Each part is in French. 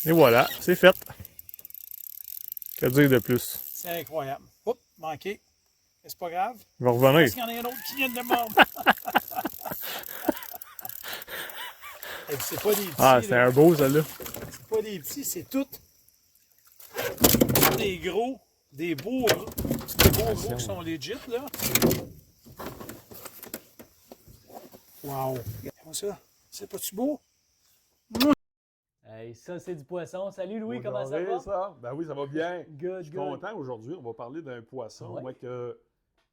Et voilà, c'est fait. Que dire de plus? C'est incroyable. Oups, manqué. Mais c'est pas grave. Il va Parce revenir. qu'il y en a un autre qui vient de mordre. Et puis c'est pas des petits. Ah, c'était Là. un beau, celle-là. C'est pas des petits, c'est tout des gros, des beaux gros qui sont legit, là. Wow. Regarde ça. C'est pas-tu beau? Hey, ça, c'est du poisson. Salut Louis, Vous comment ça adorez va? ça? Ben oui, ça va bien. Good, Je suis good. content aujourd'hui. On va parler d'un poisson, Ouais. moi, que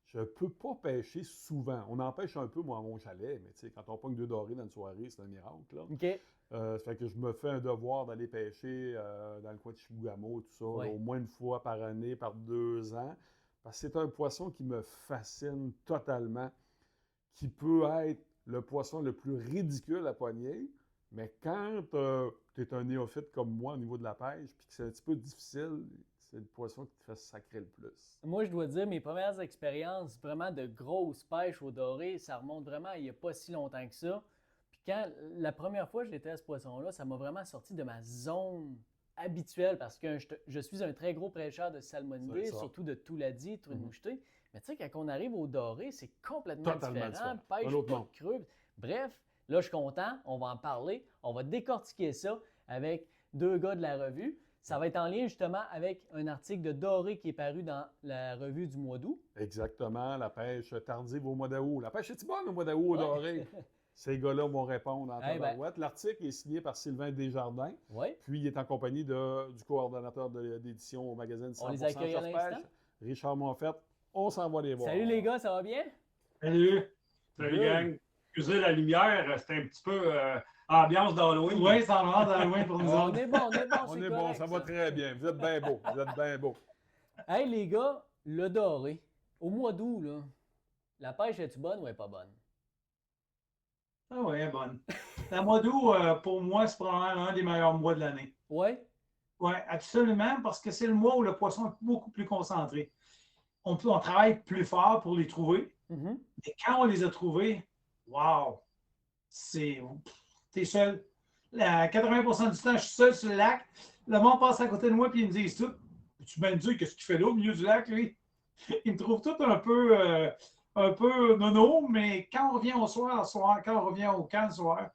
je peux pas pêcher souvent. On en pêche un peu, moi, à mon chalet, mais tu sais, quand on pogne 2 dorés dans une soirée, c'est un miracle, là. OK. Ça fait que je me fais un devoir d'aller pêcher dans le coin de Chibougamau, tout ça, Ouais. au moins une fois par année, par 2 ans. Parce que c'est un poisson qui me fascine totalement, qui peut être le poisson le plus ridicule à pogner, mais quand tu es un néophyte comme moi au niveau de la pêche, puis que c'est un petit peu difficile, c'est le poisson qui te fait sacrer le plus. Moi, je dois dire, mes premières expériences vraiment de grosse pêche au doré, ça remonte vraiment il n'y a pas si longtemps que ça. Puis quand la première fois que j'étais à ce poisson-là, ça m'a vraiment sorti de ma zone habituelle parce que je suis un très gros pêcheur de salmonidés, C'est ça. surtout de touladi, truite Mhm. mouchetée. Mais tu sais, quand on arrive au doré, c'est complètement Totalement différent. différent. Pêche Un autre pas monde. de creux. Bref, là, je suis content. On va en parler. On va décortiquer ça avec 2 gars de la revue. Ça va être en lien justement avec un article de Doré qui est paru dans la revue du mois d'août. Exactement, la pêche tardive au mois d'août. La pêche est bonne au mois d'août au Ouais. doré? Ces gars-là vont répondre en Eh ben. tabarouette. L'article est signé par Sylvain Desjardins, Oui. puis il est en compagnie du coordonnateur d'édition au magazine 100% On les accueille à Surf l'instant. Pêche, Richard Monfette. On s'en va les voir. Salut les gars, ça va bien? Salut! Salut, Good. gang! Excusez la lumière, c'était un petit peu ambiance d'Halloween. Oui, ça en va d'Halloween pour nous On autres. est bon, On c'est est bon, correct, ça va très bien. Vous êtes bien beaux. Vous êtes bien beaux. Hey les gars, le doré, au mois d'août, là, la pêche est-tu bonne ou elle est pas bonne? Ah oui, bonne. Le mois d'août, pour moi, c'est probablement un des meilleurs mois de l'année. Oui? Oui, absolument, parce que c'est le mois où le poisson est beaucoup plus concentré. On travaille plus fort pour les trouver, Mhm. mais quand on les a trouvés, wow! T'es seul. 80% du temps, je suis seul sur le lac. Le monde passe à côté de moi et ils me disent tout. Tu viens de dire qu'est-ce qu'il fait là au milieu du lac, lui? Ils me trouvent tout un peu nono, mais quand on revient au soir, quand on revient au camp le soir,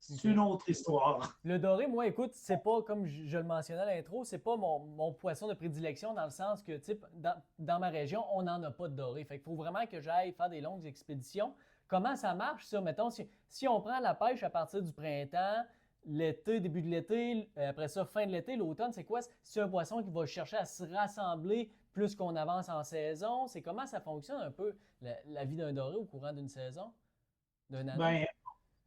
c'est Ok. une autre histoire. Le doré, moi, écoute, c'est pas, comme je le mentionnais à l'intro, c'est pas mon poisson de prédilection dans le sens que, tu sais, dans ma région, on n'en a pas de doré. Fait qu'il faut vraiment que j'aille faire des longues expéditions. Comment ça marche, ça? Mettons, si on prend la pêche à partir du printemps, l'été, début de l'été, après ça, fin de l'été, l'automne, c'est quoi? C'est un poisson qui va chercher à se rassembler plus qu'on avance en saison? C'est comment ça fonctionne un peu, la vie d'un doré au courant d'une saison, d'une année? Ben,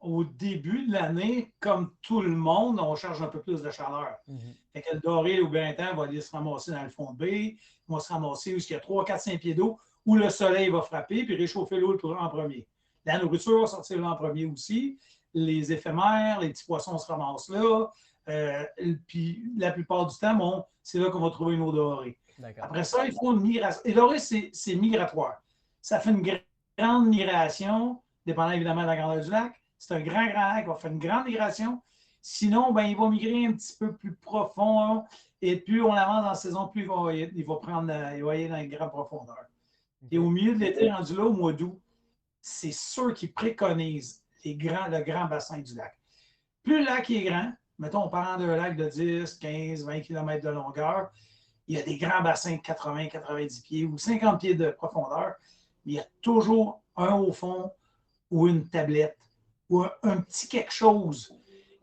au début de l'année, comme tout le monde, on cherche un peu plus de chaleur. Mhm. Fait que le doré au printemps va aller se ramasser dans le fond de baie, il va se ramasser où il y a 3, 4, 5 pieds d'eau, où le soleil va frapper puis réchauffer l'eau en premier. La nourriture va sortir là en premier aussi. Les éphémères, les petits poissons se ramassent là. Puis la plupart du temps, bon, c'est là qu'on va trouver une eau dorée. D'accord. Après ça, il faut une migration. Et doré, c'est migratoire. Ça fait une grande migration, dépendant évidemment de la grandeur du lac. C'est un grand lac qui va faire une grande migration. Sinon, ben, il va migrer un petit peu plus profond. Hein, et plus on avance dans la saison, plus il va aller dans les grandes profondeurs. Et au milieu de l'été, rendu là, au mois d'août, c'est ceux qui préconisent le grand bassin du lac. Plus le lac est grand, mettons, on parle d'un lac de 10, 15, 20 km de longueur, il y a des grands bassins de 80, 90 pieds ou 50 pieds de profondeur, mais il y a toujours un au fond ou une tablette ou un petit quelque chose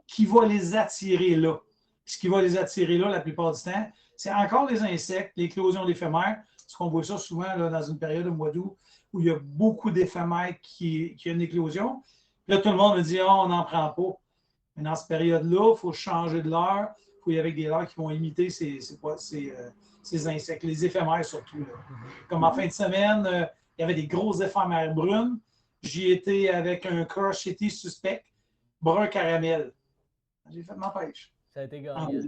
qui va les attirer là. Ce qui va les attirer là, la plupart du temps, c'est encore les insectes, l'éclosion d'éphémères, parce qu'on voit ça souvent là, dans une période au mois d'août où il y a beaucoup d'éphémères qui ont une éclosion. Là, tout le monde me dit « Ah, on n'en prend pas ». Mais dans cette période-là, il faut changer de l'heure. Il faut y aller avec des leurres qui vont imiter ces insectes, les éphémères surtout. Là. Comme en fin de semaine, il y avait des grosses éphémères brunes. J'y étais avec un crochetté suspect, brun caramel. J'ai fait ma pêche. Ça a été En gagné.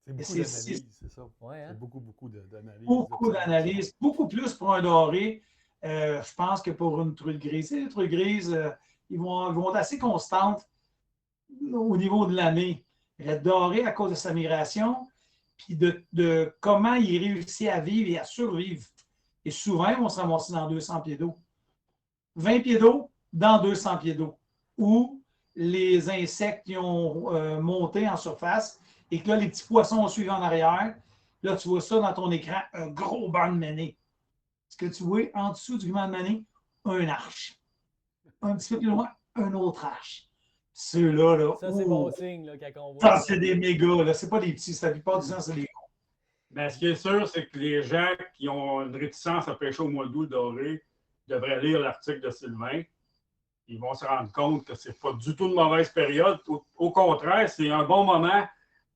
C'est beaucoup c'est- d'analyse, c'est ça. Ouais, hein? C'est beaucoup d'analyse. Beaucoup d'analyses, beaucoup plus pour un doré. Je pense que pour une truite grise. Les truites grises, ils vont être assez constantes au niveau de l'année. Le doré à cause de sa migration, puis de comment il réussit à vivre et à survivre. Et souvent, ils vont se ramasser dans 200 pieds d'eau. 20 pieds d'eau dans 200 pieds d'eau. Où les insectes qui ont monté en surface et que là, les petits poissons ont suivi en arrière. Là, tu vois ça dans ton écran, un gros banc de manée. Ce que tu vois en dessous du banc de manée, un arche. Un petit peu plus loin, un autre arche. Ceux-là, là. Ça, c'est bon signe là, quand on voit Ça, c'est des mégas, là. C'est pas des petits. La plupart du temps, c'est des gros. Mais ce qui est sûr, c'est que les gens qui ont une réticence à pêcher au mois d'août le doré devraient lire l'article de Sylvain. Ils vont se rendre compte que c'est pas du tout une mauvaise période. Au contraire, c'est un bon moment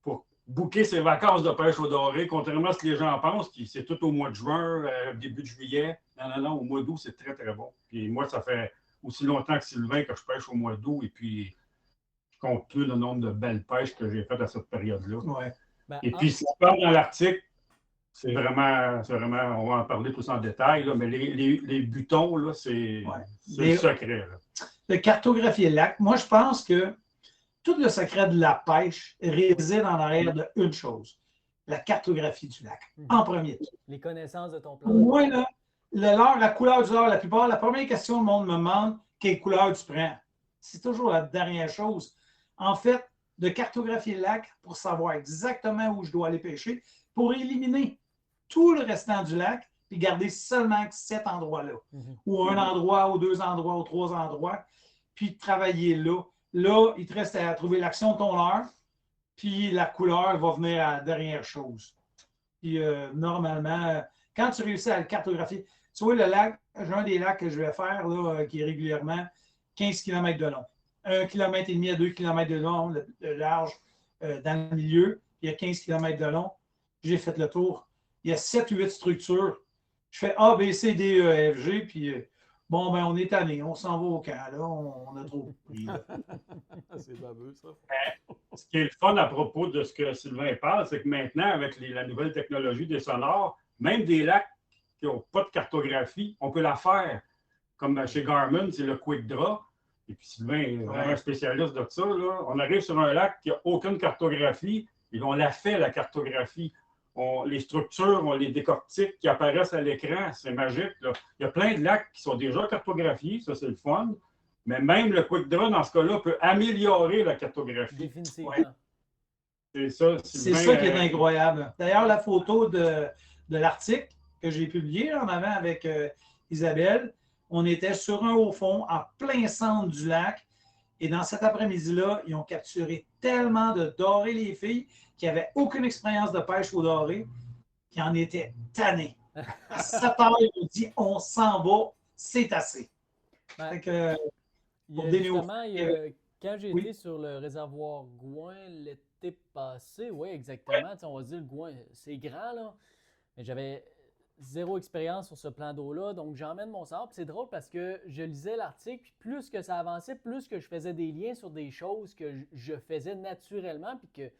pour booker ses vacances de pêche au doré, contrairement à ce que les gens pensent, qui c'est tout au mois de juin, début de juillet. Non, au mois d'août, c'est très, très bon. Puis moi, ça fait aussi longtemps que Sylvain que je pêche au mois d'août, et puis je compte plus le nombre de belles pêches que j'ai faites à cette période-là. Ouais. Ben, Et puis, ce qu'on parle dans l'article, c'est vraiment, on va en parler plus en détail, là, mais les butons, là, c'est le secret. Là. De cartographier le lac, moi, je pense que tout le secret de la pêche réside en arrière d'une chose, la cartographie du lac, en premier. Les connaissances de ton plan. Pour moi, là, la couleur du leurre, la première question que le monde me demande, quelle couleur tu prends? C'est toujours la dernière chose. En fait, de cartographier le lac pour savoir exactement où je dois aller pêcher, pour éliminer tout le restant du lac, puis garder seulement cet endroit-là. Ou un endroit, ou 2 endroits, ou 3 endroits, puis travailler là. Là, il te reste à trouver l'action de ton leurre, puis la couleur va venir à la dernière chose. Puis normalement, quand tu réussis à le cartographier, tu vois, le lac, j'ai un des lacs que je vais faire, là, qui est régulièrement 15 km de long. 1,5 km à 2 km de long, le large dans le milieu. Il y a 15 km de long. J'ai fait le tour. Il y a 7 ou 8 structures. Je fais A, B, C, D, E, F, G, puis bon, ben on est tanné. On s'en va au camp, là. On a trop pris. C'est baveux, ça. Ce qui est le fun à propos de ce que Sylvain parle, c'est que maintenant, avec la nouvelle technologie des sonars, même des lacs qui n'ont pas de cartographie, on peut la faire. Comme chez Garmin, c'est le Quick Draw. Et puis Sylvain est vraiment un spécialiste de ça. Là. On arrive sur un lac qui n'a aucune cartographie, et on la fait, la cartographie. Les structures, on les décortique qui apparaissent à l'écran. C'est magique. Là. Il y a plein de lacs qui sont déjà cartographiés, ça c'est le fun. Mais même le Quick Draw, dans ce cas-là, peut améliorer la cartographie. Définitivement. Ouais. C'est ça, C'est ça qui est incroyable. D'ailleurs, la photo de l'article que j'ai publié en avant avec Isabelle, on était sur un haut fond, en plein centre du lac. Et dans cet après-midi-là, ils ont capturé tellement de dorés, les filles, qui n'avaient aucune expérience de pêche au doré, qui en étaient tannés. À 7 heures, ils ont dit on s'en va, c'est assez. Ben, Fait que, pour justement, quand j'ai Oui. été sur le réservoir Gouin l'été passé, oui, exactement. On va dire le Gouin, c'est grand, là. Mais j'avais zéro expérience sur ce plan d'eau-là, donc j'emmène mon sort. Puis c'est drôle parce que je lisais l'article, puis plus que ça avançait, plus que je faisais des liens sur des choses que je faisais naturellement, puis que...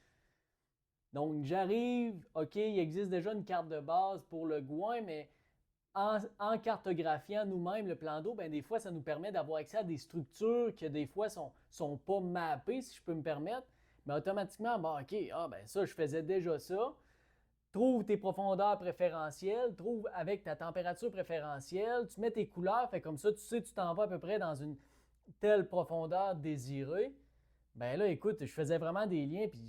Donc j'arrive, OK, il existe déjà une carte de base pour le Gouin, mais en cartographiant nous-mêmes le plan d'eau, ben des fois, ça nous permet d'avoir accès à des structures qui, des fois, sont pas mappées, si je peux me permettre. Mais automatiquement, bon, OK, ben ça, je faisais déjà ça. Trouve tes profondeurs préférentielles, trouve avec ta température préférentielle, tu mets tes couleurs, fait comme ça, tu sais, tu t'en vas à peu près dans une telle profondeur désirée. Ben là, écoute, je faisais vraiment des liens, puis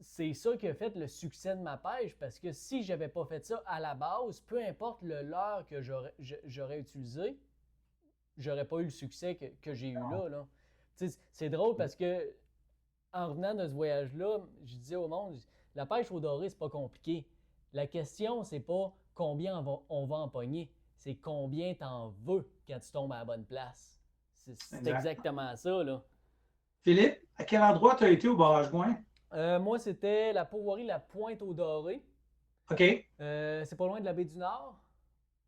c'est ça qui a fait le succès de ma pêche, parce que si je n'avais pas fait ça à la base, peu importe le leurre que j'aurais utilisé, j'aurais pas eu le succès que j'ai eu là. C'est drôle parce que en revenant de ce voyage-là, je disais au monde, la pêche au doré, c'est pas compliqué. La question, c'est pas combien on va en pogner, c'est combien t'en veux quand tu tombes à la bonne place. C'est exactement ça, là. Philippe, à quel endroit tu as été au barrage Gouin? Moi, c'était la pourvoirie La Pointe au Doré. OK. C'est pas loin de la baie du Nord.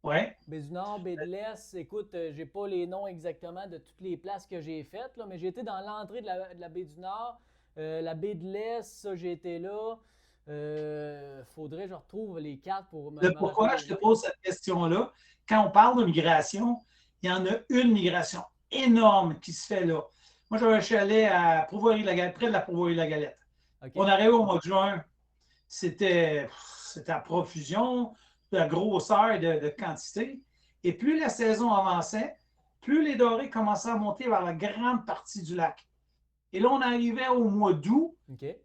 Ouais. Baie du Nord, baie de l'Est. Écoute, j'ai pas les noms exactement de toutes les places que j'ai faites, là, mais j'ai été dans l'entrée de la baie du Nord. La baie de l'Est, ça, j'ai été là. Faudrait que je retrouve les cartes pour me Pourquoi je te pose cette question-là? Quand on parle de migration, il y en a une migration énorme qui se fait là. Moi, j'avais un chalet à Pourvoirie-la-Galette, près de la Pourvoirie-la-Galette. OK. On arrive au mois de juin, c'était à profusion, de grosseur et de quantité. Et plus la saison avançait, plus les dorés commençaient à monter vers la grande partie du lac. Et là, on arrivait au mois d'août. OK. Il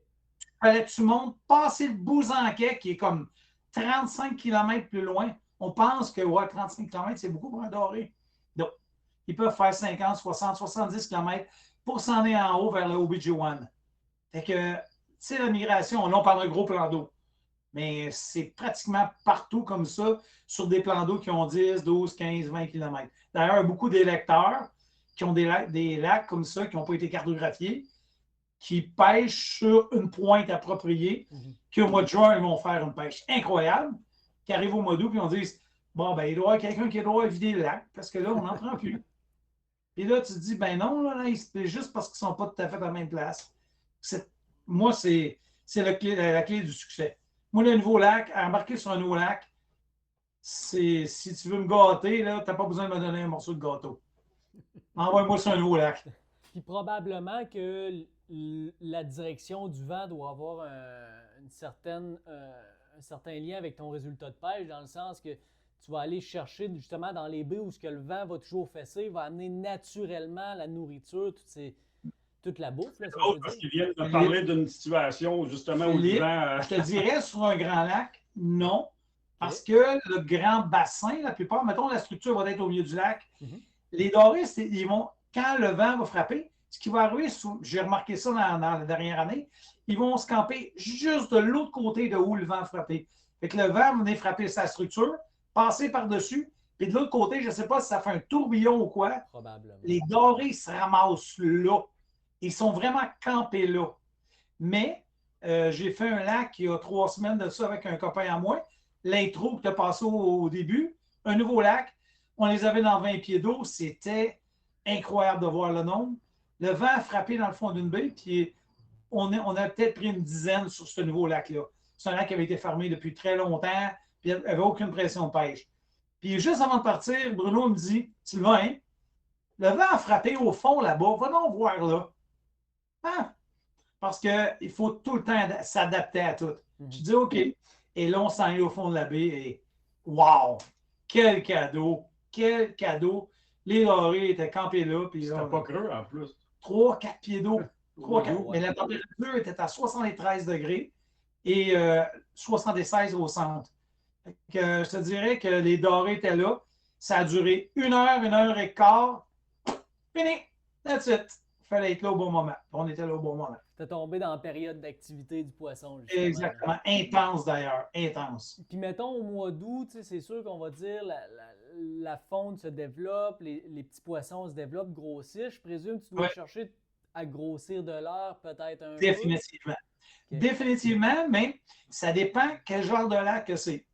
fallait que tu montes, passer le Bouzanquet, qui est comme 35 km plus loin. On pense que 35 km, c'est beaucoup pour un doré. Donc, ils peuvent faire 50, 60, 70 km pour s'en aller en haut vers le OBG1. Fait que, tu sais, la migration, là, on parle d'un gros plan d'eau. Mais c'est pratiquement partout comme ça, sur des plans d'eau qui ont 10, 12, 15, 20 km. D'ailleurs, beaucoup d'électeurs qui ont des lacs comme ça, qui n'ont pas été cartographiés, qui pêchent sur une pointe appropriée, qu'au mois de juin, ils vont faire une pêche incroyable, qui arrive au mois d'août, puis on dit bon, ben, il doit y avoir quelqu'un qui doit vider le lac, parce que là, on n'en prend plus. Et là, tu te dis, ben non, là, c'est juste parce qu'ils ne sont pas tout à fait à la même place. Moi, c'est la clé du succès. Moi, le nouveau lac, embarquer sur un nouveau lac, si tu veux me gâter, tu n'as pas besoin de me donner un morceau de gâteau. Envoie-moi sur un nouveau lac. Puis probablement que la direction du vent doit avoir un certain lien avec ton résultat de pêche, dans le sens que tu vas aller chercher justement dans les baies où ce que le vent va toujours fesser, va amener naturellement la nourriture, toute la bouffe. Là, Parce qu'ils viennent de parler d'une situation justement où le vent... Je te dirais, sur un grand lac, non. Parce que le grand bassin, la plupart, mettons, la structure va être au milieu du lac. Les dorés, ils vont, quand le vent va frapper, ce qui va arriver, j'ai remarqué ça dans la dernière année, ils vont se camper juste de l'autre côté de où le vent a frappé. Fait que le vent va venir frapper sa structure, passer par-dessus, puis de l'autre côté, je ne sais pas si ça fait un tourbillon ou quoi. Probablement. Les dorés se ramassent là. Ils sont vraiment campés là. Mais j'ai fait un lac il y a 3 semaines de ça avec un copain à moi. L'intro que tu as passé au début, un nouveau lac. On les avait dans 20 pieds d'eau. C'était incroyable de voir le nombre. Le vent a frappé dans le fond d'une baie, puis on a peut-être pris une dizaine sur ce nouveau lac-là. C'est un lac qui avait été fermé depuis très longtemps, puis il n'y avait aucune pression de pêche. Puis juste avant de partir, Bruno me dit, Sylvain, le vent a frappé au fond là-bas, va donc voir là. Ah! Parce qu'il faut tout le temps s'adapter à tout. Je dis OK. Et là, on s'en est au fond de la baie et wow! Quel cadeau! Quel cadeau! Les dorés étaient campés là. C'était pas creux en plus. 3-4 pieds d'eau. 3-4. Ouais. Mais la température était à 73 degrés et 76 au centre. Que, je te dirais que les dorés étaient là. Ça a duré 1 heure et quart. Fini! That's it! Il fallait être là au bon moment. On était là au bon moment. T'es tombé dans la période d'activité du poisson, justement. Exactement. Intense, d'ailleurs. Intense. Puis mettons, au mois d'août, c'est sûr qu'on va dire la faune se développe, les petits poissons se développent, grossissent. Je présume que tu dois chercher à grossir de l'heure peut-être un peu. Définitivement. Okay. Définitivement, mais ça dépend quel genre de lac que c'est.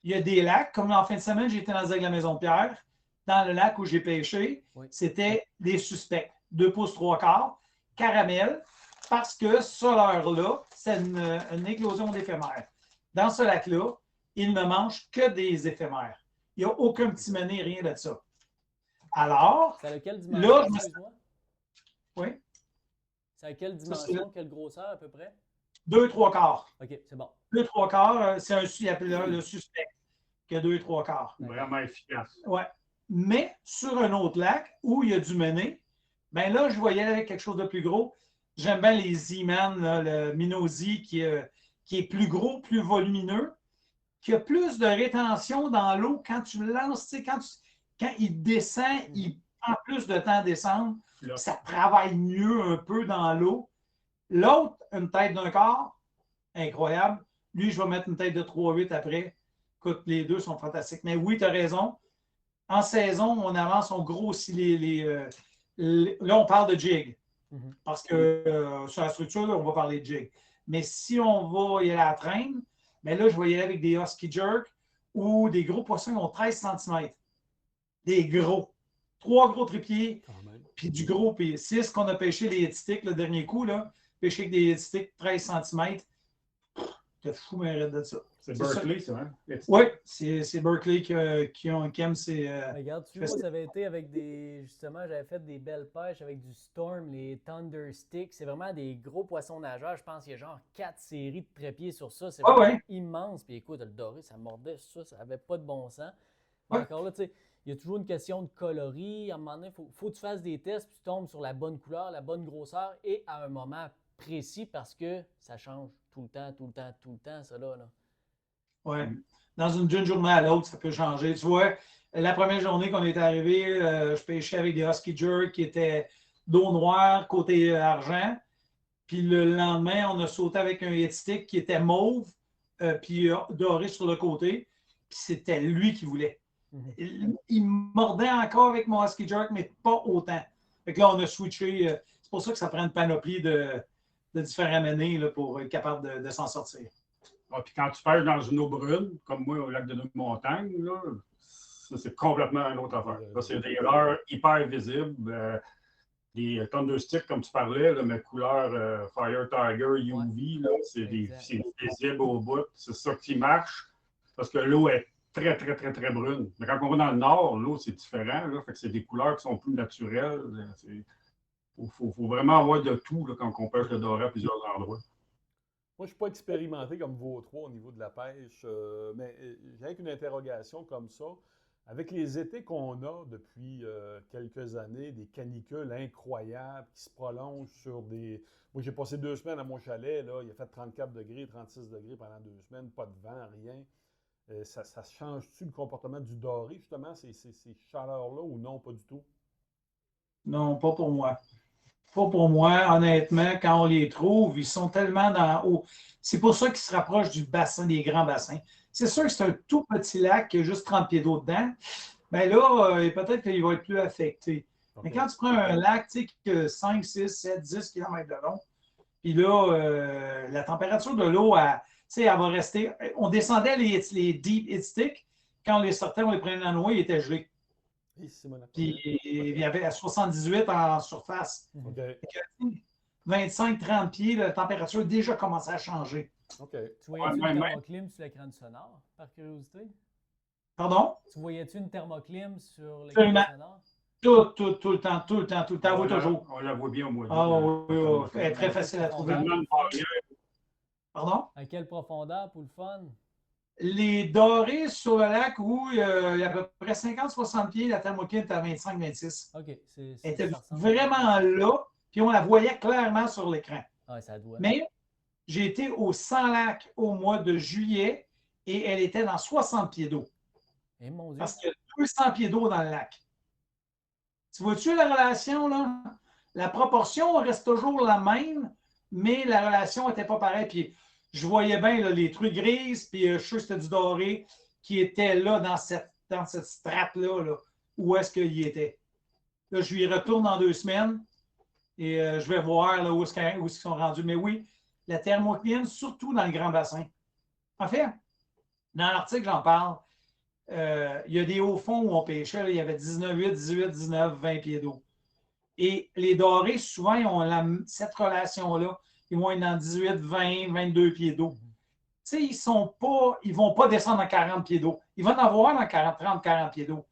Il y a des lacs, comme en fin de semaine, j'étais dans la Maison de Pierre, dans le lac où j'ai pêché, c'était des suspects. 2 pouces 3 quarts, caramel, parce que ce leurre-là, c'est une éclosion d'éphémères. Dans ce lac-là, il ne mange que des éphémères. Il n'y a aucun petit mené, rien de ça. Alors, c'est à quelle dimension, là, excuse-moi? Oui. C'est à quelle dimension, quelle grosseur à peu près? 2 3 quarts. OK, c'est bon. 2 3 quarts, c'est le suspect qui a 2 3 quarts. Vraiment efficace. Oui. Mais sur un autre lac où il y a du mené, bien là, je voyais avec quelque chose de plus gros. J'aime bien les Z-Man, le Minosi qui est plus gros, plus volumineux, qui a plus de rétention dans l'eau quand tu le lances. Quand il descend, il prend plus de temps à descendre. Ça travaille mieux un peu dans l'eau. L'autre, une tête d'un quart, incroyable. Lui, je vais mettre une tête de 3,8 après. Écoute, les deux sont fantastiques. Mais oui, tu as raison. En saison, on avance, on grossit là, on parle de jig. Parce que sur la structure, là, on va parler de jig. Mais si on va y aller à la traîne, bien là, je vais y aller avec des husky jerk ou des gros poissons qui ont 13 cm. Des gros. 3 gros trépieds, puis du gros. Puis c'est ce qu'on a pêché les headsticks le dernier coup, là. Pêché avec des headsticks 13 cm. T'es fou, mais arrête de ça. C'est C'est ça. Berkeley, ça, hein? Oui, c'est Berkeley qui aime ces. Regarde, tu vois, ça avait été avec des. Justement, j'avais fait des belles pêches avec du Storm, les Thunder Sticks. C'est vraiment des gros poissons nageurs. Je pense qu'il y a genre 4 séries de trépieds sur ça. C'est Ah vraiment ouais. immense. Puis écoute, le doré, ça mordait ça avait pas de bon sens. Mais Ouais. encore là, tu sais, il y a toujours une question de coloris. À un moment donné, il faut que tu fasses des tests, puis tu tombes sur la bonne couleur, la bonne grosseur, et à un moment précis parce que ça change tout le temps, tout le temps, tout le temps, ça là. Oui. D'une journée à l'autre, ça peut changer. Tu vois, la première journée qu'on est arrivé, je pêchais avec des Husky Jerk qui étaient d'eau noire côté argent. Puis le lendemain, on a sauté avec un hit stick qui était mauve, puis doré sur le côté. Puis c'était lui qui voulait. Il mordait encore avec mon Husky Jerk, mais pas autant. Fait que là, on a switché. C'est pour ça que ça prend une panoplie de différents menés là, pour être capable de s'en sortir. Ah, puis quand tu pêches dans une eau brune, comme moi au lac de Montagne, là, ça, c'est complètement une autre affaire. Là, c'est des leurres hyper visibles. Les Thunder Sticks, comme tu parlais, là, mais couleur Fire Tiger UV, là, c'est visible au bout. C'est ça qui marche parce que l'eau est très, très, très, très brune. Mais quand on va dans le nord, l'eau, c'est différent. Là, fait que c'est des couleurs qui sont plus naturelles. Il faut vraiment avoir de tout là, quand on pêche le doré à plusieurs endroits. Moi, je ne suis pas expérimenté comme vous trois au niveau de la pêche, mais j'ai une interrogation comme ça. Avec les étés qu'on a depuis quelques années, des canicules incroyables qui se prolongent sur des... Moi, j'ai passé 2 semaines à mon chalet, là, il a fait 34 degrés, 36 degrés pendant 2 semaines, pas de vent, rien. Ça change-tu le comportement du doré, justement, ces chaleurs-là, ou non, pas du tout? Non, pas pour moi. Pas pour moi, honnêtement, quand on les trouve, ils sont tellement dans haut. C'est pour ça qu'ils se rapprochent du bassin, des grands bassins. C'est sûr que c'est un tout petit lac qui a juste 30 pieds d'eau dedans. Bien là, peut-être qu'il va être plus affecté. Mais quand tu prends un lac qui a 5, 6, 7, 10 km de long, puis là, la température de l'eau, elle va rester. On descendait les deep hit sticks. Quand on les sortait, on les prenait dans l'eau, ils étaient gelés. Puis il y avait à 78 en surface. Okay. 25-30 pieds, la température a déjà commencé à changer. Tu voyais-tu une thermoclim sur l'écran du sonar, par curiosité? Pardon? Tu voyais-tu une thermoclim sur l'écran du sonar? Tout le temps. On voit toujours. On la voit bien au mois d'août. Oui. Elle est très facile à trouver. Pardon? À quelle profondeur pour le fun? Les dorés sur le lac où il y a à peu près 50-60 pieds, la thermocline est à 25-26. OK. Elle était vraiment là, puis on la voyait clairement sur l'écran. Ah, ça doit. Mais j'ai été au 100 lac au mois de juillet et elle était dans 60 pieds d'eau. Et mon Dieu. Parce qu'il y a 200 pieds d'eau dans le lac. Tu vois-tu la relation, là? La proportion reste toujours la même, mais la relation n'était pas pareille. Puis je voyais bien là, les trucs grises, puis je suis sûr que c'était du doré qui était là dans cette strate-là, là, où est-ce qu'il était. Là, je lui retourne dans 2 semaines et je vais voir là, où est-ce qu'ils sont rendus. Mais oui, la thermocline, surtout dans le grand bassin. En fait, dans l'article, j'en parle. Il y a des hauts fonds où on pêchait, là, il y avait 19, 8, 18, 19, 20 pieds d'eau. Et les dorés, souvent, ils ont cette relation-là. Ils vont être dans 18, 20, 22 pieds d'eau. Tu sais, ils ne vont pas descendre dans 40 pieds d'eau. Ils vont en avoir dans 30, 40 pieds d'eau.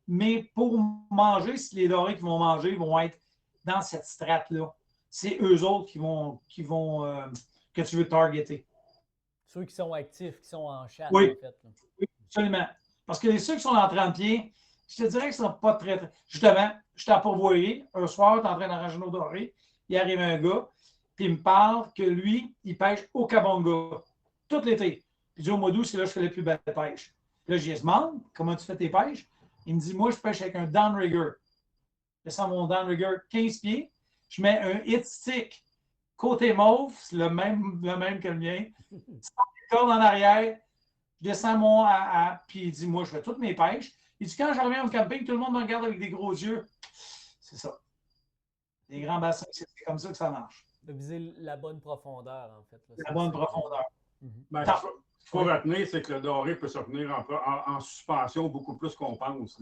Mais pour manger, si les dorés qui vont manger vont être dans cette strate-là, c'est eux autres que tu veux targeter. Ceux qui sont actifs, qui sont en chasse, oui. en fait. Là. Oui, absolument. Parce que ceux qui sont dans 30 pieds, je te dirais que ce ne sont pas très... Justement, je t'ai pourvoyé. Un soir, tu es en train d'arranger nos dorés. Il arrive un gars, puis il me parle que lui, il pêche au Kabonga, tout l'été. Je dis au mois d'août, c'est là que je fais la plus belle pêche. Là, je lui demande comment tu fais tes pêches. Il me dit, moi, je pêche avec un downrigger. Je descends mon downrigger 15 pieds. Je mets un hit stick côté mauve, c'est le même que le mien. Sans corde en arrière. Je descends mon puis il dit, moi, je fais toutes mes pêches. Il dit, quand je reviens au camping, tout le monde me regarde avec des gros yeux. C'est ça. Les grands bassins, c'est comme ça que ça marche. De viser la bonne profondeur, en fait. Là. La bonne profondeur. Ben, ce qu'il faut retenir, c'est que le doré peut se tenir en suspension beaucoup plus qu'on pense.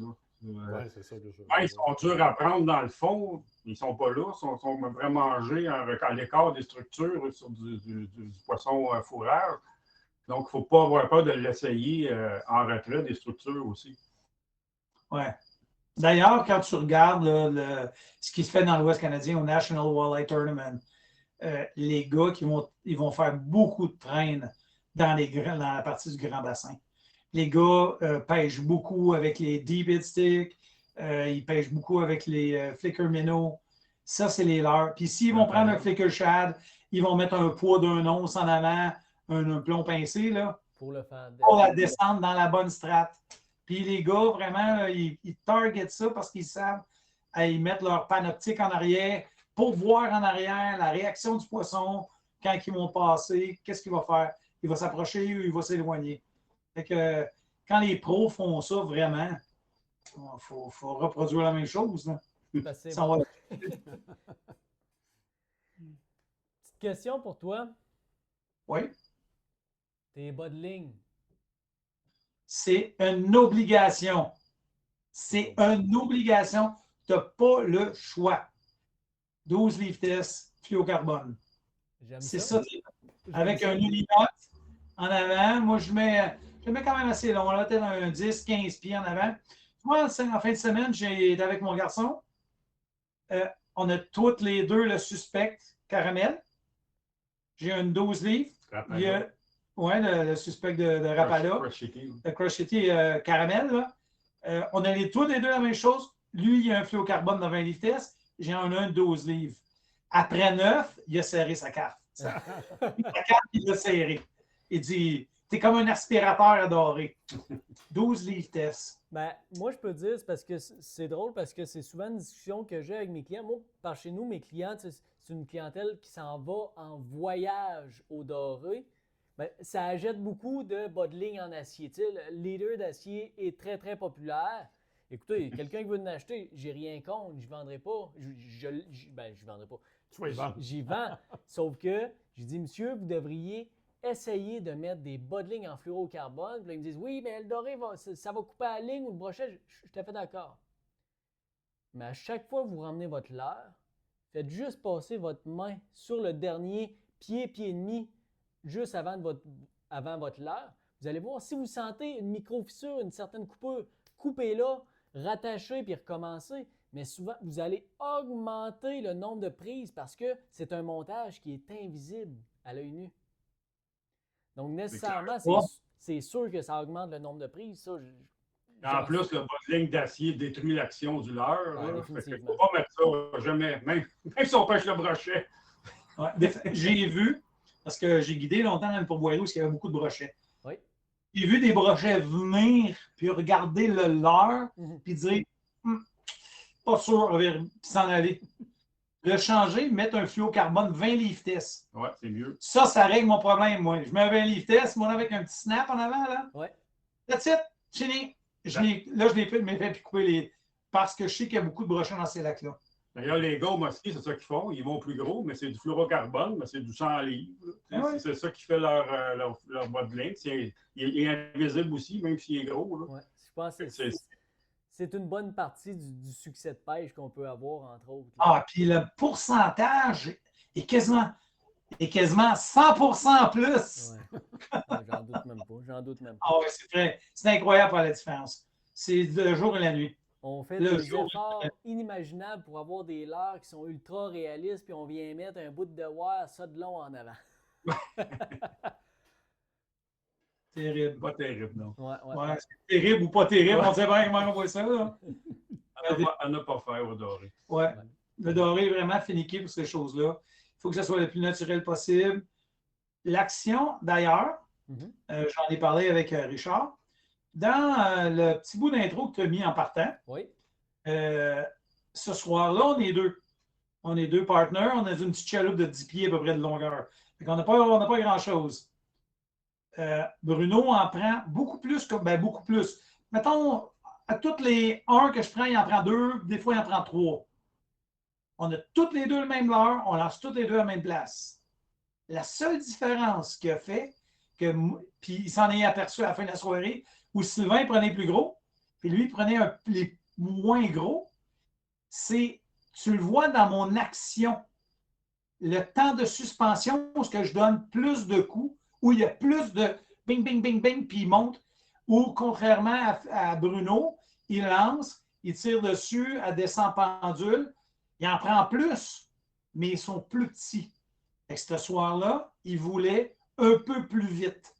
C'est ça que je... Ils sont durs à prendre dans le fond. Ils ne sont pas là. Ils sont vraiment mangés à l'écart des structures sur du poisson fourrage. Donc, il ne faut pas avoir peur de l'essayer en retrait des structures aussi. Ouais. D'ailleurs, quand tu regardes là, ce qui se fait dans l'Ouest canadien au National Walleye Tournament, les gars ils vont faire beaucoup de traînes dans la partie du Grand Bassin. Les gars pêchent beaucoup avec les deep hit sticks, ils pêchent beaucoup avec les flicker minnows. Ça, c'est les leurs. Puis s'ils vont prendre un flicker shad, ils vont mettre un poids d'un once en avant, un plomb pincé, là, Pour le faire pour la descendre dans la bonne strate. Puis les gars, vraiment, là, ils targetent ça parce qu'ils savent, ils mettent leur panoptique en arrière pour voir en arrière la réaction du poisson quand ils vont passer, qu'est-ce qu'il va faire? Il va s'approcher ou il va s'éloigner. Fait que quand les pros font ça, vraiment, il faut reproduire la même chose. Là. C'est Ça bon. va- Petite question pour toi. Oui, Tes bas de ligne. c'est une obligation. C'est une obligation. Tu n'as pas le choix. 12 livres test, fluocarbone. J'aime C'est ça. ça. Avec un uninote en avant. Moi, je mets quand même assez long. Là, peut-être un 10, 15 pieds en avant. Moi, en fin de semaine, j'ai avec mon garçon. On a toutes les deux le suspect caramel. J'ai une 12 livres. Il y a le suspect de Rapala. Le Crochetty caramel. Là. On a tous les deux la même chose. Lui, il a un fluocarbone de 20 livres test. J'en ai un de 12 livres. Après 9, il a serré sa carte. Sa carte, il l'a serré. Il dit, t'es comme un aspirateur adoré. 12 livres test. Ben, moi, je peux dire, c'est parce que c'est drôle, parce que c'est souvent une discussion que j'ai avec mes clients. Moi, par chez nous, mes clients, c'est une clientèle qui s'en va en voyage au doré. Ben, ça achète beaucoup de bas de ligne en acier. Tu sais, le leader d'acier est très, très populaire. Écoutez, quelqu'un qui veut en acheter, j'ai rien contre, je ne vendrai pas. Je vendrai pas. Tu vas y vendre. J'y vends. Sauf que, je dis, monsieur, vous devriez essayer de mettre des bas de ligne en fluorocarbone. Puis là, ils me disent, oui, mais le doré, ça va couper la ligne ou le brochet. Je suis tout à fait d'accord. Mais à chaque fois que vous ramenez votre leurre, faites juste passer votre main sur le dernier pied et demi, juste avant votre leurre. Vous allez voir, si vous sentez une micro-fissure, une certaine coupure, coupez-la, rattachez puis recommencez. Mais souvent, vous allez augmenter le nombre de prises parce que c'est un montage qui est invisible à l'œil nu. Donc, nécessairement, c'est sûr que ça augmente le nombre de prises. Ça, En plus, le bas de ligne d'acier détruit l'action du leurre. Ouais, Il ne définitivement. faut pas mettre ça jamais, même si on pêche le brochet. Ouais, j'ai vu, parce que j'ai guidé longtemps dans le pourvoirie où il y avait beaucoup de brochets. Oui. J'ai vu des brochets venir, puis regarder le leurre, puis dire pas sûr, puis s'en aller. Le changer, mettre un fluocarbone 20 livres test. Ouais, c'est mieux. Ça règle mon problème, moi. Je mets un 20 livres test, moi, avec un petit snap en avant, là. Ouais. That's it. Fini. Je l'ai fait couper les. Parce que je sais qu'il y a beaucoup de brochets dans ces lacs-là. D'ailleurs, les gars au mosquée, c'est ça qu'ils font. Ils vont plus gros, mais c'est du fluorocarbone, mais c'est du 100 livres. Ouais. C'est ça qui fait leur bas de ligne. Il est invisible aussi, même s'il est gros. Là. Ouais. Je pense que c'est une bonne partie du succès de pêche qu'on peut avoir, entre autres. Là. Ah, puis le pourcentage est quasiment 100% en plus. Ouais. J'en doute même pas. J'en doute même pas. Ah oui, c'est incroyable pour la différence. C'est le jour et la nuit. On fait Le des jour- efforts inimaginables pour avoir des leurres qui sont ultra réalistes, puis on vient mettre un bout de wire, ça de long en avant. Terrible. Pas terrible, non. Ouais, c'est terrible ou pas terrible, on sait bien comment on voit ça. Là. À ne pas faire au doré. Ouais. Le doré est vraiment finiqué pour ces choses-là. Il faut que ça soit le plus naturel possible. L'action, d'ailleurs, j'en ai parlé avec Richard, dans le petit bout d'intro que tu as mis en partant, Oui. ce soir-là, on est deux. On est deux partenaires. On a une petite chaloupe de 10 pieds à peu près de longueur. On n'a pas grand-chose. Bruno en prend beaucoup plus. Beaucoup plus. Mettons, à toutes les 1 que je prends, il en prend 2. Des fois, il en prend 3. On a toutes les deux le même leurre. On lance toutes les deux à la même place. La seule différence qu'il a fait, puis il s'en est aperçu à la fin de la soirée, où Sylvain prenait plus gros, puis lui, il prenait les moins gros, c'est, tu le vois dans mon action, le temps de suspension, où je donne plus de coups, où il y a plus bing, bing, bing, bing, puis il monte. Ou contrairement à Bruno, il lance, il tire dessus, elle descend pendule, il en prend plus, mais ils sont plus petits. Fait que ce soir-là, il voulait un peu plus vite.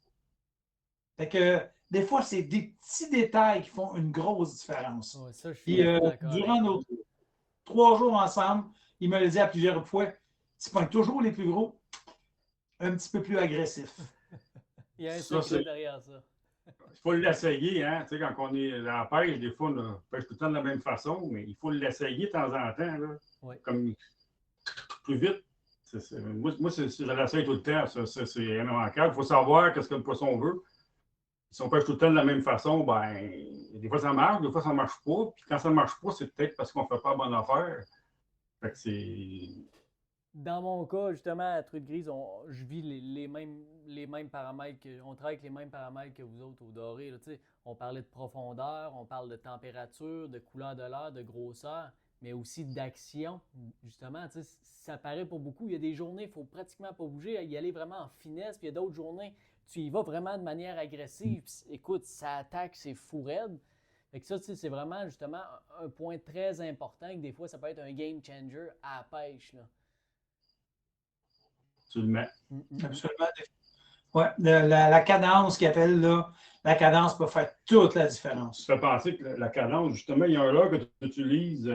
Fait que des fois, c'est des petits détails qui font une grosse différence. Ouais, ça, je suis Puis d'accord durant avec nos toi. 3 jours ensemble, il me l'a dit à plusieurs fois, tu pognes toujours les plus gros, un petit peu plus agressifs. Il y a un Ça, secret c'est- derrière ça. Il faut l'essayer, hein. Tu sais, quand on est à la pêche, des fois, on pêche tout le temps de la même façon, mais il faut l'essayer de temps en temps, là. Oui. Comme plus vite. Moi, je l'essaye tout le temps. C'est immanquable. Il faut savoir qu'est-ce que le poisson veut. Si on pêche tout le temps de la même façon, ben, des fois ça marche, des fois ça ne marche pas. Puis quand ça ne marche pas, c'est peut-être parce qu'on ne fait pas la bonne affaire. Fait que c'est. Dans mon cas, justement, à Truite Grise, je vis les mêmes paramètres. On travaille avec les mêmes paramètres que vous autres au doré. Là, on parlait de profondeur, on parle de température, de couleur de l'air, de grosseur, mais aussi d'action. Justement, ça paraît pour beaucoup. Il y a des journées, il ne faut pratiquement pas bouger, y aller vraiment en finesse. Puis il y a d'autres journées, tu y vas vraiment de manière agressive. Puis, écoute, ça attaque, c'est fou raide. Fait que ça, c'est vraiment justement un point très important que des fois, ça peut être un game changer à la pêche. Là. Tu le mets. Absolument. Ouais, la cadence qu'ils appellent là, la cadence peut faire toute la différence. Ça fait penser que la cadence, justement, il y a un leurre que j'utilise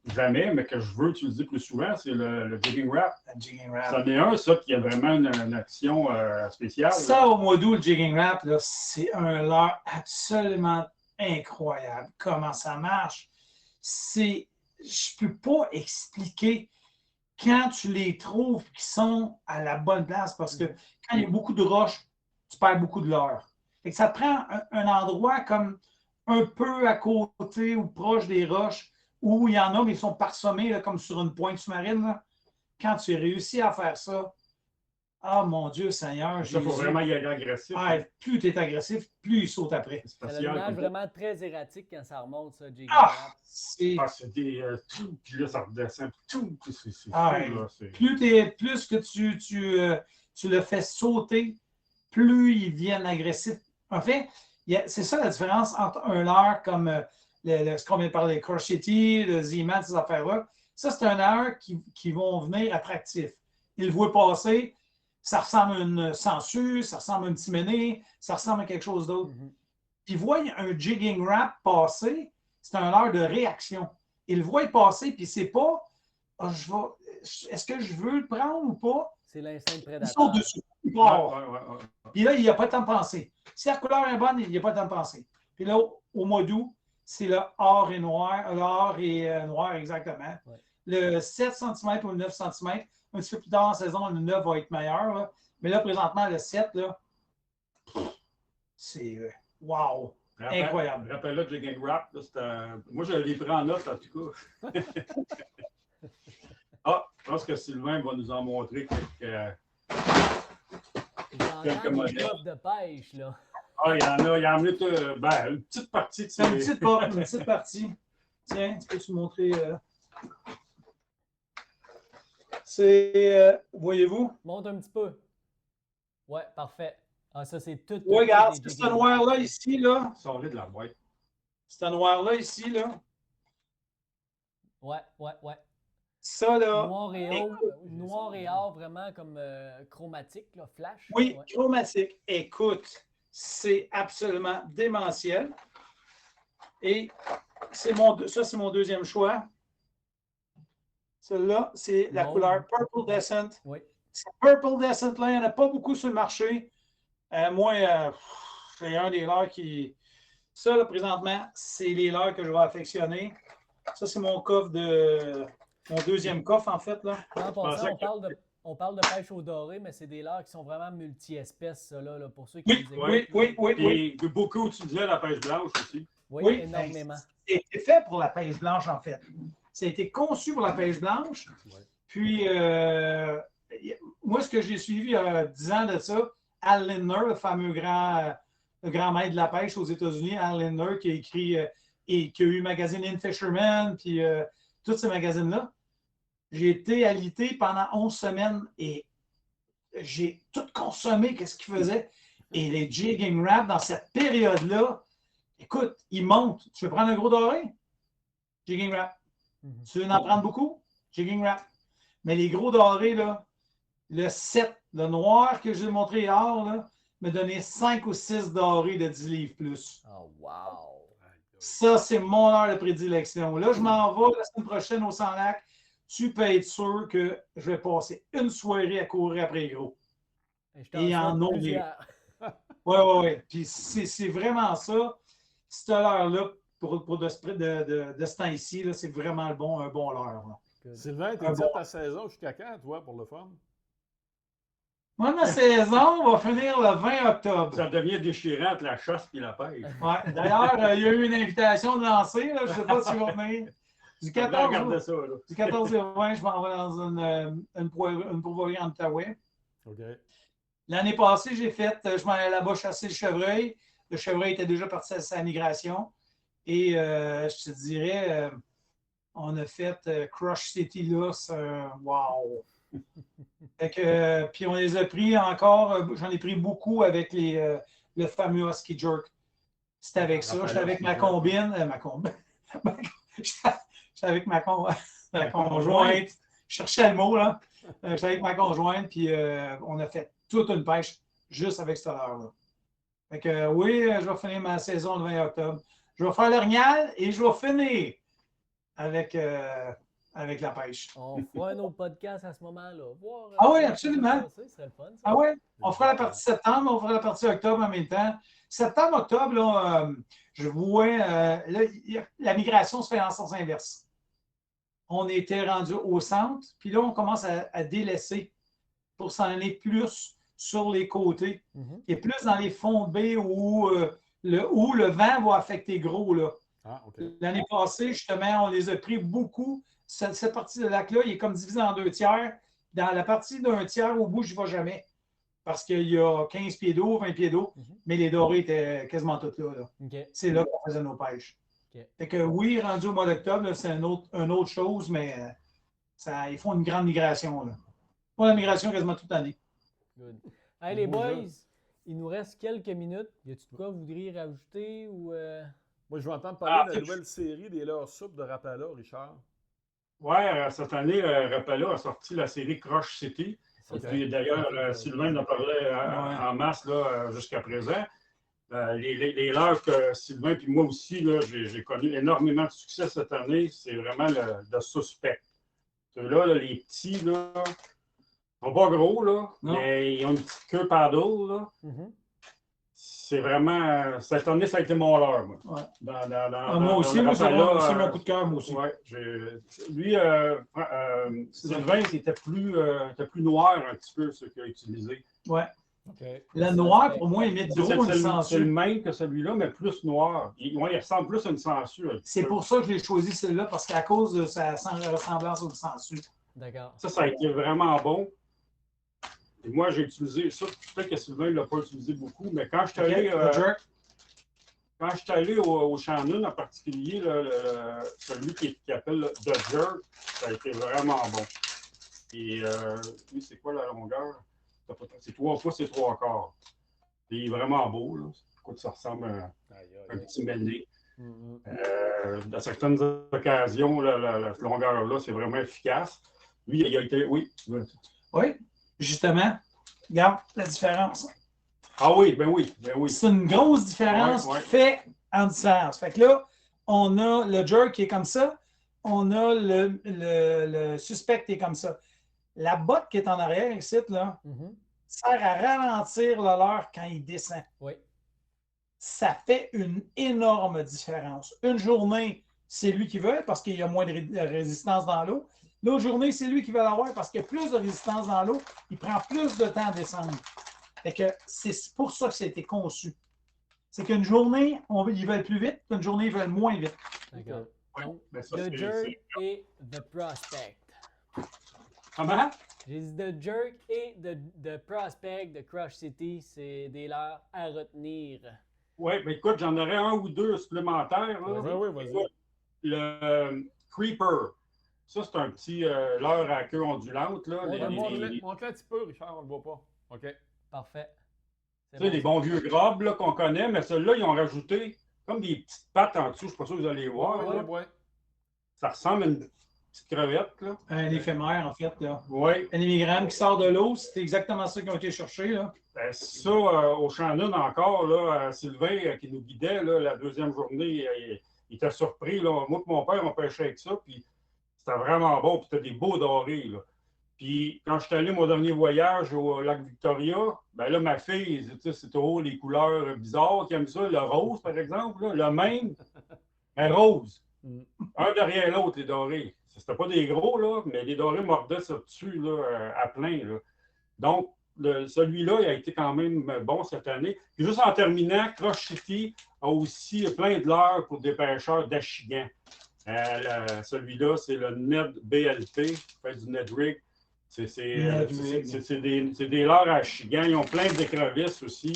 jamais, mais que je veux utiliser plus souvent, c'est le jigging wrap. La jigging wrap. C'en est un, ça, qui a vraiment une action spéciale. Ça, au mois d'août, le jigging wrap, là, c'est un leurre absolument incroyable. Comment ça marche? Je ne peux pas expliquer quand tu les trouves qui sont à la bonne place, parce que quand il y a beaucoup de roches, tu perds beaucoup de leurre. Fait que ça te prend un endroit comme un peu à côté ou proche des roches, où il y en a, mais ils sont parsemés là, comme sur une pointe sous-marine. Là. Quand tu réussis à faire ça, ah mon Dieu Seigneur, Ça, il faut vraiment y aller agressif. Ah, plus tu es agressif, plus il saute après. C'est Ça a spatial. une image comme- vraiment très erratique quand ça remonte, ça, jigging Ah, wrap. c'est c'est des. Tout, puis là, ça redescend. Tout. C'est fou, Ah, là. plus que tu le fais sauter, plus ils deviennent agressifs. En fait, c'est ça la différence entre un leurre comme ce qu'on vient de parler, le Crochetti, le Z-Man, ces affaires-là. Ça, c'est un leurre qui vont venir attractifs. Ils le voient passer, ça ressemble à une sangsue, ça ressemble à une timénée, ça ressemble à quelque chose d'autre. Puis ils voient un jigging wrap passer, c'est un leurre de réaction. Ils le voient passer, puis c'est pas est-ce que je veux le prendre ou pas? C'est l'instinct de Ils prédateur. sont dessus. Ils Ouais, partent. ouais. Puis là, il n'y a pas de temps de penser. Si la couleur est bonne, il n'y a pas de temps de penser. Puis là, au mois d'août, c'est le or et noir, l'or et noir exactement. Ouais. Le 7 cm ou le 9 cm, un petit peu plus tard en saison, le 9 va être meilleur. Là. Mais là, présentement, le 7, là, c'est wow! Incroyable. Rappelle-le, jigging wrap. Là, moi, je l'ai pris en note, en tout cas. Je pense que Sylvain va nous en montrer quelques. J'entends des modèles. coffres de pêche, là. Il y en a. Il y en a une petite partie de C'est une petite partie. Tiens, tu peux-tu montrer? C'est, voyez-vous? Monte un petit peu. Ouais, parfait. Ah, ça, c'est tout. Oui, regarde, des ce jigging noir-là wrap. ici, là. Sors-les de la boîte. Ce noir-là ici, là. Ouais. Ça, là. Noir et or, vraiment comme chromatique, là, flash. Oui, Ouais. chromatique. Écoute, c'est absolument démentiel. Et ça, c'est mon deuxième choix. Celle-là, c'est la Mauve. couleur Purple Descent. Oui. C'est Purple Descent, là, il n'y en a pas beaucoup sur le marché. Moi, c'est un des leurres qui... Ça, là, présentement, c'est les leurres que je vais affectionner. Ça, c'est mon coffre de... Mon deuxième coffre, en fait, là. En passant, pensais on parle de pêche au doré, mais c'est des leurres qui sont vraiment multi-espèces, ça, là, pour ceux qui Oui, nous écoutent. oui. Et beaucoup utilisaient la pêche blanche aussi. Oui, énormément. C'est fait pour la pêche blanche, en fait. Ça a été conçu pour la pêche blanche. Puis, moi, ce que j'ai suivi il y a 10 ans de ça, Al Lindner, le fameux grand maître de la pêche aux États-Unis, Al Lindner, qui a écrit et qui a eu le magazine In Fisherman, puis tous ces magazines-là. J'ai été alité pendant 11 semaines et j'ai tout consommé, qu'est-ce qu'il faisait. Et les jigging wraps, dans cette période-là, écoute, ils montent. Tu veux prendre un gros doré? Jigging wrap. Tu veux en prendre beaucoup? Jigging wrap. Mais les gros dorés, là, le 7, le noir que j'ai montré hier, là, me donnait 5 ou 6 dorés de 10 livres plus. Oh, wow! Ça, c'est mon heure de prédilection. Là, je m'en vais la semaine prochaine au Sans-Lac. Tu peux être sûr que je vais passer une soirée à courir après les gros. Et en ont des. Oui. Puis c'est vraiment ça. Cette heure-là, pour de ce temps ici, là, c'est vraiment un bon leurre. Sylvain, tu dit ta saison jusqu'à quand, toi, pour le fun? Moi, ma saison va finir le 20 octobre. Ça devient déchirant entre la chasse et la pêche. Ouais. D'ailleurs, il y a eu une invitation de lancer. Là, je ne sais pas si tu vas venir. Du 14 au 20, je m'en vais dans une pourvoirie en Outaouais. OK. L'année passée, je m'en allais là-bas chasser le chevreuil. Le chevreuil était déjà parti à sa migration. Et je te dirais, on a fait Crush City là, c'est wow! Puis on les a pris encore, j'en ai pris beaucoup avec le fameux Husky Jerk. C'était avec ça. J'étais avec ma combine. J'étais avec ma conjointe. Je cherchais le mot, là. J'étais avec ma conjointe, puis on a fait toute une pêche juste avec cette heure-là. Fait que oui, je vais finir ma saison le 20 octobre. Je vais faire l'orignal et je vais finir avec la pêche. On fera un autre podcast à ce moment-là. Voir, ah oui, absolument. Ça serait le fun. Ça. Ah oui, on fera la partie septembre, on fera la partie octobre en même temps. Septembre-octobre, là, je vois, là, la migration se fait en sens inverse. On était rendu au centre, puis là, on commence à délaisser pour s'en aller plus sur les côtés, et plus dans les fonds de baie où le vent va affecter gros. Là. Ah, OK. L'année passée, justement, on les a pris beaucoup. Cette partie de lac-là, il est comme divisé en 2 tiers. Dans la partie d'un tiers, au bout, je n'y vais jamais. Parce qu'il y a 15 pieds d'eau, 20 pieds d'eau, mais les dorés étaient quasiment toutes là. Okay. C'est là qu'on faisait nos pêches. Okay. Fait que oui, rendu au mois d'octobre, c'est une autre chose, mais ils font une grande migration. Là. Ils font la migration quasiment toute l'année. Good. Hey, les boys, il nous reste quelques minutes. Y a-t-il de quoi vous voudriez rajouter ou Moi, je vais entendre parler de la nouvelle série des leurres soupes de Rapala, Richard. Oui, cette année, Rapala a sorti la série Crush City. Okay. D'ailleurs, Sylvain en parlait en masse jusqu'à présent. Les leurres que Sylvain et moi aussi, j'ai connu énormément de succès cette année. C'est vraiment le suspect. Ceux-là, les petits, là, ils sont pas gros, là, mais ils ont une petite queue paddle. Là. C'est vraiment. Cette année, ça a été mon leurre. Moi, moi aussi, c'est mon coup de cœur, moi aussi. Ouais, lui, Sylvain, c'était plus noir un petit peu, ce qu'il a utilisé. Oui. Okay. Le noir, pour moi, il met trop une sangsue. C'est le même que celui-là, mais plus noir. Il ressemble plus à une sangsue. C'est pour ça que j'ai choisi celui-là, parce qu'à cause de sa ressemblance à une sangsue. D'accord. Ça a été vraiment bon. Et moi, j'ai utilisé ça. Peut-être que Sylvain ne l'a pas utilisé beaucoup, mais quand je suis allé au Shannon en particulier, celui qui appelle The Jerk, ça a été vraiment bon. Et lui, c'est quoi la longueur? C'est 3 pouces et 3 quarts. Il est vraiment beau. Là. Écoute, ça ressemble à un petit mêlé. Dans certaines occasions, la longueur-là, c'est vraiment efficace. Lui, il a été. Oui. Oui, justement. Regarde la différence. Ah oui, ben oui. C'est une grosse différence qui fait en différence. Fait que là, on a le jerk qui est comme ça. On a le suspect qui est comme ça. La botte qui est en arrière, ici, là, sert à ralentir le leurre quand il descend. Oui. Ça fait une énorme différence. Une journée, c'est lui qui veut parce qu'il y a moins de résistance dans l'eau. L'autre journée, c'est lui qui va l'avoir parce qu'il y a plus de résistance dans l'eau. Il prend plus de temps à descendre. Fait que c'est pour ça que ça a été conçu. C'est qu'une journée, ils veulent plus vite, qu'une journée, ils veulent moins vite. D'accord. Donc, The Jerk et The Prospect. Comment? J'ai dit The Jerk et The Prospect de Crush City, c'est des leurres à retenir. Oui, mais écoute, j'en aurais un ou deux supplémentaires. Oui, vas-y. Le Creeper. Ça, c'est un petit leurre à queue ondulante. Là. Montre-le un petit peu, Richard, on ne le voit pas. OK. Parfait. C'est Tu sais, bon, les bons vieux grobes là, qu'on connaît, mais ceux-là, ils ont rajouté comme des petites pattes en dessous. Je ne suis pas sûr que vous allez les voir. là. Ouais. Ça ressemble à une petite crevette. Là. Un éphémère, en fait. Là. Oui. Un immigrant qui sort de l'eau, c'est exactement ça qui ont été cherchés. Là. Ben, ça, au Shannon encore, là, Sylvain qui nous guidait là, la deuxième journée, il était surpris. Là. Moi et mon père, on pêchait avec ça, puis c'était vraiment bon, puis c'était des beaux dorés. Là. Puis quand je suis allé mon dernier voyage au lac Victoria, ben là, ma fille, c'est trop les couleurs bizarres qui aiment ça. Le rose, par exemple, là, le même, un rose. Un derrière l'autre, les dorés. C'était pas des gros, là, mais les dorés mordaient ça dessus là, à plein. Là. Donc, celui-là, il a été quand même bon cette année. Puis juste en terminant, Crush City a aussi plein de leurres pour des pêcheurs d'Achigan. Celui-là, c'est le Ned BLP, fait du Ned Rig. C'est des leurres à Achigan. Ils ont plein d'écrevisses aussi.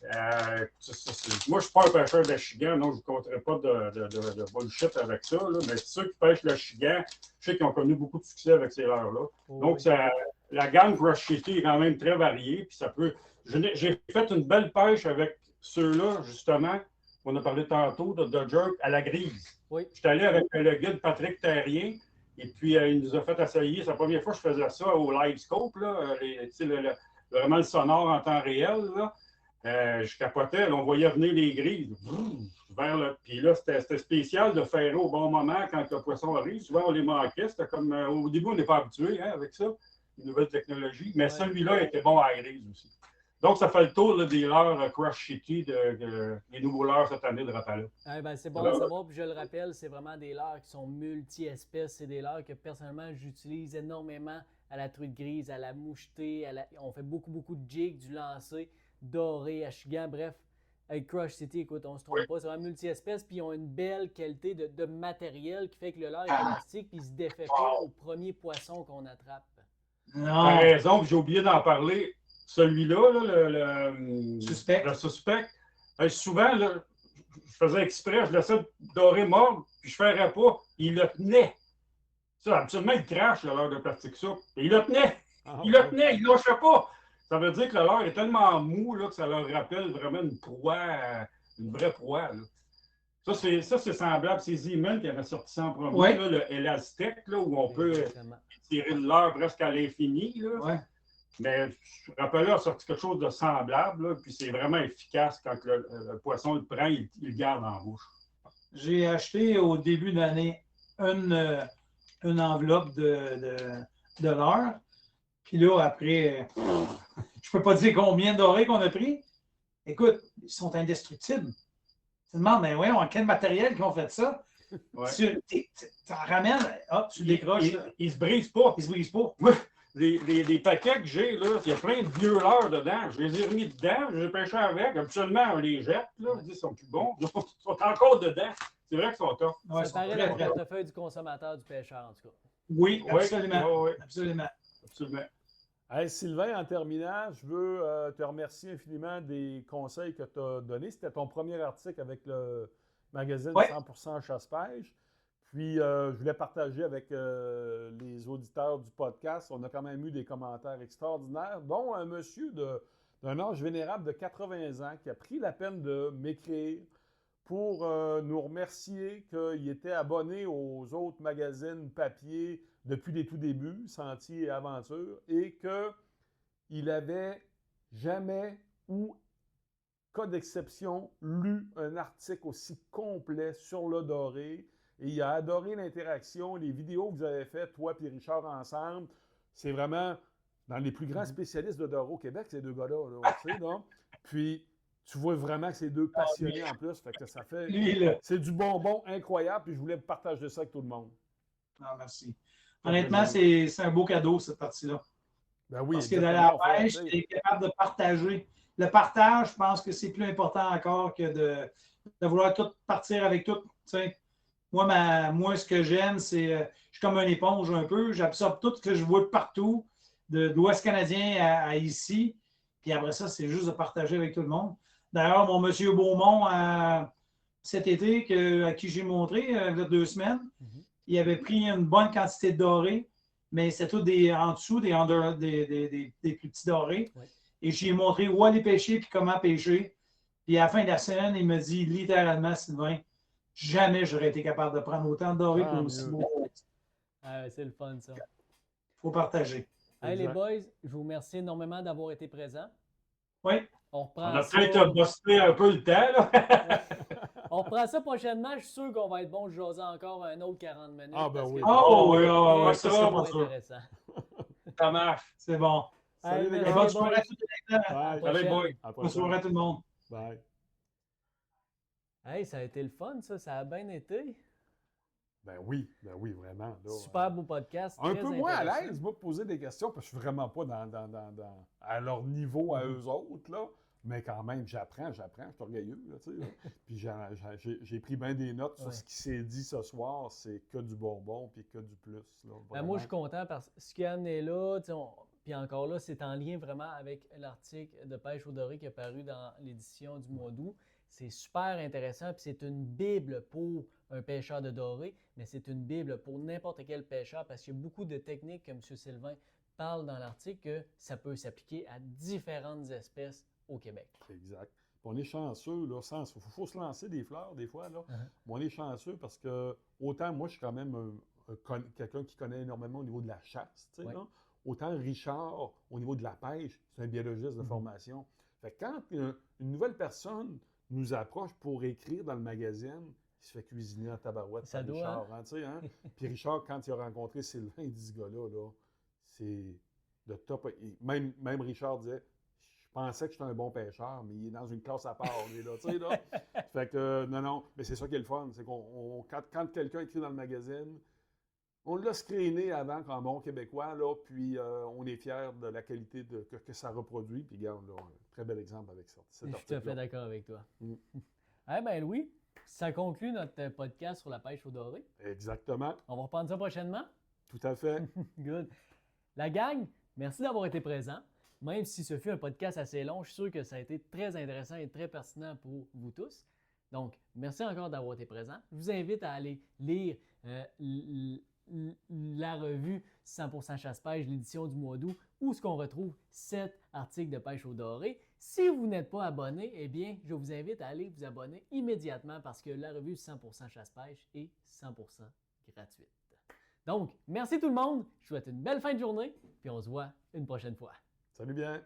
Moi, je ne suis pas un pêcheur d'Achigan, donc je ne compterai pas de bullshit avec ça. Là, mais ceux qui pêchent l'Achigan, je sais qu'ils ont connu beaucoup de succès avec ces leurres-là. Donc, la gamme Crush City est quand même très variée. Puis ça peut. J'ai fait une belle pêche avec ceux-là, justement. On a parlé tantôt de jerk à la grise. Oui. Je suis allé avec le guide Patrick Terrien. Et puis, il nous a fait essayer. C'est la première fois que je faisais ça au Live Scope, là, vraiment le sonore en temps réel. Là. Je capotais. Là, on voyait venir les grises. Puis là, c'était spécial de faire au bon moment quand le poisson arrive. Souvent, on les manquait. C'était comme. Au début, on n'est pas habitué avec ça, une nouvelle technologie. Mais celui-là était bon à la grise aussi. Donc, ça fait le tour là, des leurres Crush City, des nouveaux leurres cette année de Rapala. C'est bon à savoir, puis je le rappelle, c'est vraiment des leurres qui sont multi-espèces. C'est des leurres que personnellement j'utilise énormément à la truite grise, à la mouchetée. On fait beaucoup de jigs, du lancer, doré, achigan, bref. Avec Crush City, écoute, on se trompe pas, c'est vraiment multi-espèces, puis ils ont une belle qualité de matériel qui fait que le leurre est élastique, puis il se défait pas au premier poisson qu'on attrape. T'as raison, j'ai oublié d'en parler. Celui-là, là, le suspect, souvent, là, je faisais exprès, je laissais dorer mort, puis je ne ferais pas. Il le tenait. Ça, absolument, il crache le leurre de plastique soupe. Et il le tenait. Il le tenait, il ne lâchait pas. Ça veut dire que le leurre est tellement mou là, que ça leur rappelle vraiment une proie, une vraie proie. Là. Ça, c'est semblable. C'est Zeeman qui avait sorti ça en premier, là, le Elastec, là, où on peut tirer le leurre presque à l'infini. Là. Ouais. Mais Rapala a sorti quelque chose de semblable, là, puis c'est vraiment efficace quand le poisson le prend, il le garde en bouche. J'ai acheté au début de l'année une enveloppe de leurre. Puis là, après, je peux pas dire combien de dorés qu'on a pris. Écoute, ils sont indestructibles. Tu te demandes, mais ouais, quel matériel qu'ils ont fait ça? Ouais. Tu en ramènes, hop, tu décroches. Il se brise pas. Il se brise pas. Les paquets que j'ai, là, il y a plein de vieux leurres dedans. Je les ai remis dedans, je les ai pêchés avec. Habituellement, on les jette, là, ils sont plus bons. Ils sont encore dedans. C'est vrai qu'ils sont top. Ouais, ça paraît le portefeuille du consommateur, du pêcheur, en tout cas. Oui, absolument. Oui. Absolument. Hey, Sylvain, en terminant, je veux te remercier infiniment des conseils que tu as donnés. C'était ton premier article avec le magazine 100% Chasse-Pêche. Puis, je voulais partager avec les auditeurs du podcast. On a quand même eu des commentaires extraordinaires, dont un monsieur d'un âge vénérable de 80 ans qui a pris la peine de m'écrire pour nous remercier qu'il était abonné aux autres magazines papier depuis les tout débuts, Sentier et Aventure, et qu'il n'avait jamais ou, cas d'exception, lu un article aussi complet sur le doré. Et il a adoré l'interaction, les vidéos que vous avez faites, toi et Richard, ensemble. C'est vraiment dans les plus grands spécialistes de doré au Québec, ces deux gars-là. Là, tu sais, non? Puis, tu vois vraiment que c'est deux passionnés en plus. Fait que ça fait. C'est du bonbon incroyable. Puis, je voulais partager ça avec tout le monde. Ah, merci. Honnêtement, c'est un beau cadeau, cette partie-là. Ben oui, parce que dans la pêche, tu es capable de partager. Le partage, je pense que c'est plus important encore que de vouloir tout partir avec tout. T'sais. Moi, ce que j'aime, c'est je suis comme une éponge un peu. J'absorbe tout ce que je vois de partout, de l'Ouest canadien à ici. Puis après ça, c'est juste de partager avec tout le monde. D'ailleurs, mon monsieur Beaumont, cet été, à qui j'ai montré il y a 2 semaines, il avait pris une bonne quantité de dorés, mais c'était tout en dessous, des plus petits dorés. Ouais. Et j'ai montré où aller pêcher puis comment pêcher. Puis à la fin de la semaine, il me dit littéralement, Sylvain, jamais j'aurais été capable de prendre autant de dorés Tant aussi mieux. beau. Ah, c'est le fun, ça. Il faut partager. Hey, les Exact. boys, je vous remercie énormément d'avoir été présents. Oui, On On reprend a ça. peut-être bossé un peu le temps, là. On reprend ça prochainement. Je suis sûr qu'on va être bon de jaser encore un autre 40 minutes. Ah, ben parce oui. que Oh, oui, c'est oh, oui, ça, ça, c'est c'est bon, pas ça. intéressant. Ça marche. C'est bon. Salut Hey, les merci, gars. Bonne boys. soirée à tous les lecteurs. Bye. Prochaine. Salut, boy. À la Bonne prochaine. soirée à tout le monde. Bye. Hey, ça a été le fun, ça. Ça a bien été. Ben oui, vraiment. Là, Super beau podcast. un très peu moins à intéressant. l'aise, moi, de poser des questions, parce que je suis vraiment pas à leur niveau, à eux autres, là. Mais quand même, j'apprends, je suis orgueilleux, là, tu sais. Là. Puis j'ai pris bien des notes sur Ouais. ce qui s'est dit ce soir, c'est que du bonbon, puis que du plus, là. Ben, Vraiment. moi, je suis content parce que ce qui a amené là, tu sais, puis encore là, c'est en lien vraiment avec l'article de Pêche au doré qui est paru dans l'édition du mois d'août. C'est super intéressant, puis c'est une bible pour un pêcheur de doré, mais c'est une bible pour n'importe quel pêcheur parce qu'il y a beaucoup de techniques que M. Sylvain parle dans l'article que ça peut s'appliquer à différentes espèces au Québec. Exact. Puis on est chanceux, là, il faut se lancer des fleurs, des fois, là. Uh-huh. Mais on est chanceux parce que, autant moi, je suis quand même quelqu'un qui connaît énormément au niveau de la chasse, tu sais, Ouais. là. Autant Richard, au niveau de la pêche, c'est un biologiste de formation. Fait que quand une nouvelle personne nous approche pour écrire dans le magazine, il se fait cuisiner en tabarouette Ça par doit, Richard, hein, tu sais, hein? Puis Richard, quand il a rencontré Sylvain, il dit, ce gars-là, là, c'est de top. Même Richard disait, je pensais que j'étais un bon pêcheur, mais il est dans une classe à part, lui, là, tu sais, là. Fait que, non, mais c'est ça qui est le fun, c'est quand quelqu'un écrit dans le magazine, on l'a screené avant comme bon Québécois, là, puis on est fiers de la qualité que ça reproduit, puis regarde, là, un très bel exemple avec ça. Je suis tout à fait d'accord avec toi. Mm. Eh bien, Louis, ça conclut notre podcast sur la pêche au doré. Exactement, On va reprendre ça prochainement. tout à fait. Good. La gang, merci d'avoir été présent. Même si ce fut un podcast assez long, je suis sûr que ça a été très intéressant et très pertinent pour vous tous. Donc, merci encore d'avoir été présent. Je vous invite à aller lire la revue 100% chasse-pêche, l'édition du mois d'août, où ce qu'on retrouve 7 articles de pêche au doré. Si vous n'êtes pas abonné, eh bien, je vous invite à aller vous abonner immédiatement parce que la revue 100% chasse-pêche est 100% gratuite. Donc, merci tout le monde. Je vous souhaite une belle fin de journée, puis on se voit une prochaine fois. Salut bien.